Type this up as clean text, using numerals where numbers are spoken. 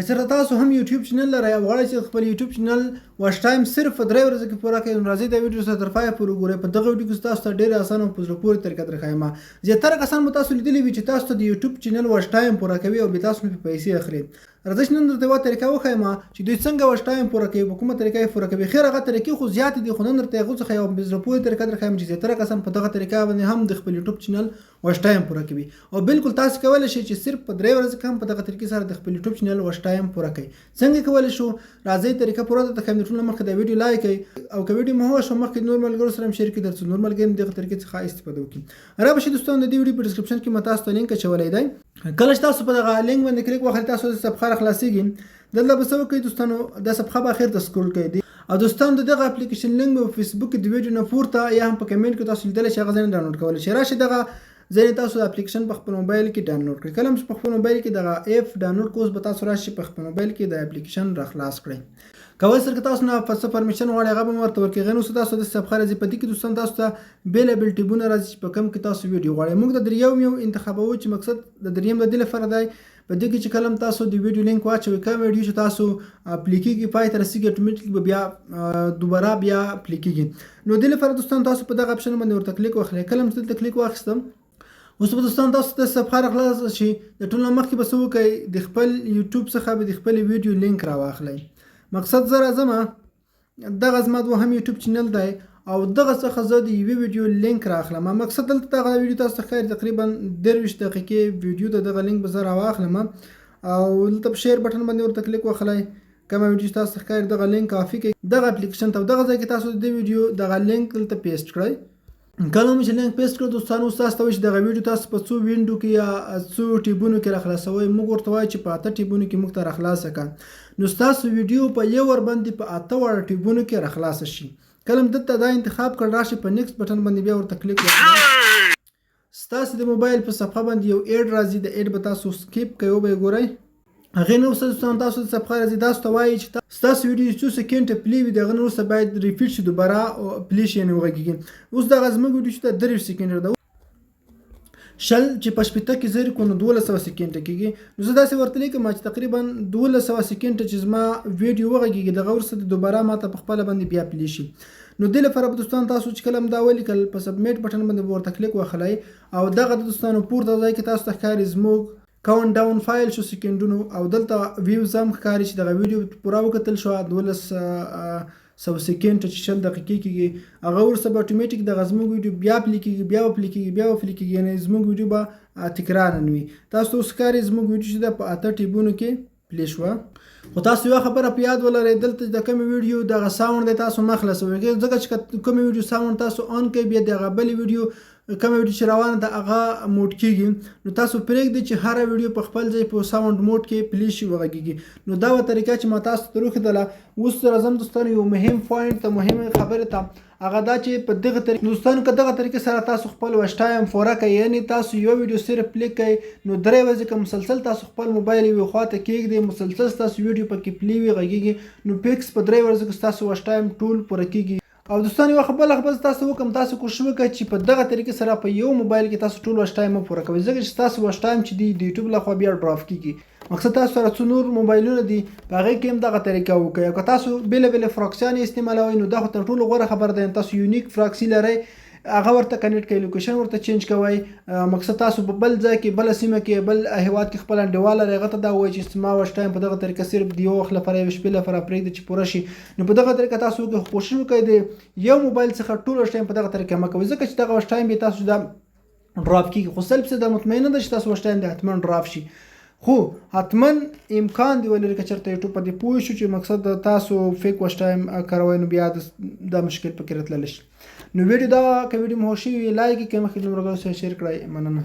که چېرته تاسو هم یوټیوب چینل لرئ او غواړئ چې خپل یوټیوب چینل واچ ټایم صرف په 3 ورځو کې پوره کړئ، نو راځئ دا ویډیو سره تر پایه پورې وګورئ. په دغه ویډیو کې تاسو ته ډېره اسانه او په زړه پورې طریقه درښایم. زیاتره کسان به تاسو لیدلي وي چې تاسو ته د یوټیوب چینل واچ ټایم پوره کوي او بیا تاسو نه پرې پیسې اخلي. راځئ چې نن درته یوه طریقه وښایم چې دوی څنګه واچ ټایم پوره کوي، په کومه طریقه یې پوره کوي. خیر هغه طریقې خو زیاتې دي، خو نن درته هغو څخه یوه په زړه پورې طریقه درښایم چې زیاتره کسان په دغه طریقه باندې هم د خپل یوټیوب چینل واچ ټایم پوره کوي. او بالکل تاسو کولی شئ چې صرف په 3 ورځو کې هم په دغه طریقې سره د خپل یوټیوب چینل واچ ټایم پوره کړئ. څنګه کولی شو؟ راځئ طریقه پوره درته ښایم. د ټولو نه مخکې دا ویډیو لایک کړئ او که ویډیو مو خوښ شو مخکې نور ملګرو سره هم شیر کړئ ترڅو نور ملګري هم دغه طریقې څخه استفاده وکړي. را به شي دوستانو د دې ویډیو په ډسکرپشن کې مو تاسو ته لینک اچولی دی. کله چې تاسو په دغه لینک باندې کلیک وکړئ تاسو د صفحه راخلاصیږي. دلته به څه وکړئ دوستانو، دا صفحه به اخر ته سکرول کړئ. او دوستانو د دغه اپلیکیشن لینک به په فیسبوک کې د ویډیو نه پورته یا هم په کمنټ کې تاسو لیدلی شئ، هغه ځای نه ډاونلوډ کولی شئ. راشئ دغه ځای تاسو د اپلیکیشن په خپل موبایل کې ډاونلوډ کړئ. کله چې په خپل موبایل کې دغه ایپ ډاونلوډ کوز به تاسو راشئ په خپل موبایل کې د اپلیکیشن راخلاص کړئ. کولی سره که تاسو نه څه پرمیشن غواړئ هغه به مو ورته ورکړئ. هغې نه وروسته تاسو داسې صفحه راځي، په دې کې دوستان تاسو ته بېلابېل ټیبونه راځي چې په کوم کې تاسو ویډیو غواړئ. موږ د دریم یو انتخابوو چې مقصد د دریم د دې لپاره دی په دې کې چې کله تاسو د ویډیو لینک واچوئ، کوم ویډیو چې تاسو پلی کېږي پای ته رسېږي اتوماتیک به بیا دوباره بیا پلی کېږي. نو دې لپاره دوستان تاسو په دغه اپشن باندې ورته کلیک واخلئ. کله چې دلته کلیک واخیستم اوس به دوستان تاسو ته صفحه راخلاصه شي. د ټولو نه مخکې به څه وکړئ، د خپل یوټیوب څخه به د خپل ویډیو لینک راواخلئ. مقصد زه راځم، دغه زما دوهم یوټیوب چینل دی او دغه څخه زه د یوې ویډیو لینک رااخلم. مقصد دلته دغه ویډیو تاسو ته ښکاري تقریبا 23 دقیقې ویډیو د دغه لینک به زه راواخلم او دلته په شیر بټن باندې ورته کلیک وخلئ. کومه ویډیو تاسو ته ښکاري دغه لینک کافي کړئ دغه اپلیکیشن ته او دغه ځای کې تاسو د ویډیو دغه لینک دلته پیسټ کړئ. کله مو چې لینک پیسټ کړو دوستانو اوس تاسو ته وایي چې دغه ویډیو تاسو په څو وینډو کې یا څو ټیبونو کې راخلاصوئ. موږ ورته وایو چې په 8 ټیبونو کې موږ ته راخلاصه کړه. نو ستاسو ویډیو په یو ور باندې په 8 واړه ټیبونو کې راخلاصه شي. کله دلته دا انتخاب کړ راشي په نیکسټ بټن باندې بیا ورته کلیک وکړئ. ستاسو د موبایل په صفحه باندې یو ایډ راځي، د ایډ به تاسو سکیپ کوئ او به یې ګورئ. هغې نه وروسته دوستانو تاسو د صفحه راځي، تاسو ته وایي چې ستاسو ویډیو څو سکنډه پلی وي، د هغه نه وروسته باید ریپیټ شي، دوباره پلی شي یعنې وغږېږي. اوس دغه زموږ ویډیو چې ده 30 سکنډه ده، شل چې په شپېته کې زر کړو نو 1200 سکنډه کېږي. نو زه داسې ورته لیکم چې تقریبا 1200 سکنډه چې زما ویډیو وغږېږي، دغه وروسته دوباره ماته په خپله باندې بیا پلی شي. نو دې لپاره به دوستان تاسو چې کله هم دا ولیکل په سبمیټ بټن باندې به ورته کلیک وخلئ او دغه د دوستانو پورته ځای کې تاسو ته ښکاري زموږ کاونټ ډاون فایل شو سکنډونو او دلته ویوز هم ښکاري چې دغه ویډیو پوره وکتل شوه 1200 سکنډ چې 20 دقیقې کېږي. هغه وروسته به اتوماتیک دغه زموږ ویډیو بیا پلی کېږي، بیا به پلی کېږي، بیا به پلی کېږي، یعنې زموږ ویډیو به تکرار نه وي. تاسو ته اوس ښکاري زموږ ویډیو چې ده په 8 ټیبونو کې پلی شوه. خو تاسو یوه خبره په یاد ولرئ، دلته د کومې ویډیو دغه ساوند دی تاسو مه خلاصوئ، ځکه چې کومې ویډیو ساوند تاسو آن کوئ بیا د هغه بلې ویډیو کومه ویډیو چې روانه ده هغه موډ کېږي. نو تاسو پرېږدئ چې هره ویډیو په خپل ځای په ساوند موډ کې پلی شي وغږېږي. نو دا طریقه چې ما تاسو ته وښودله. اوس راځم دوستانو یو مهم پوینټ ته، مهمې خبرې ته، هغه دا چې په دغه طریقې دوستانو که دغه طریقې سره تاسو خپل واچ ټایم پوره کړئ، یعنې تاسو یو ویډیو صرف پلی کړئ نو 3 ورځې که مسلسل تاسو خپل موبایل یوې خوا ته کېږدئ، مسلسل ستاسو ویډیو پکې پلی وي غږېږي، نو فکس په 3 ورځو کې ستاسو واچ ټایم ټول پوره کېږي. او دوستان یوه خبره تاسو وکړم، تاسو کوشش وکړئ چې په دغه طریقې سره په یو موبایل کې تاسو ټول واچ ټایم پوره کوئ، ځکه چې ستاسو واچ ټایم چې دی د یوټیوب لخوا بیا ډراپ کېږي. مقصد تاسو سره څو نور موبایلونه دي په هغې کې هم دغه طریقه وکړئ. او که تاسو بېلابېلې فراکسیانې استعمالوئ نو دا خو تر ټولو غوره خبره ده. تاسو یونیک فراکسي لرئ هغه ورته کنیکټ کړئ، لوکیشن ورته چینج کوئ. مقصد تاسو په بل ځای کې، بله سیمه کې، بل هېواد کې خپل انډیوال لرئ، هغه ته دا ووایئ چې زما واچ ټایم په دغه طریقه صرف د یو وخت لپاره، یوې شپې لپاره پرېږدئ چې پوره شي. نو په دغه طریقه تاسو وکړئ. کوشش وکړئ د یو موبایل څخه ټول واچ ټایم په دغه طریقه مه کوئ، ځکه چې دغه واچ ټایم به تاسو دا ډراپ کېږي. خو 100% مطمئنه ده چې تاسو واچ ټایم دې حتما ډراپ شي، خو حتما امکان دی ولري که چېرته یوټیوب په دې پوه شو چې مقصد د تاسو فیک واچ ټایم کاروئ نو بیا دا مشکل پکې راتللی شي. نو ویډیو دا که ویډیو مو خوښ شوي وي لایک یې کړئ، مخکې له ملګرو سره شیر کړئ. مننه.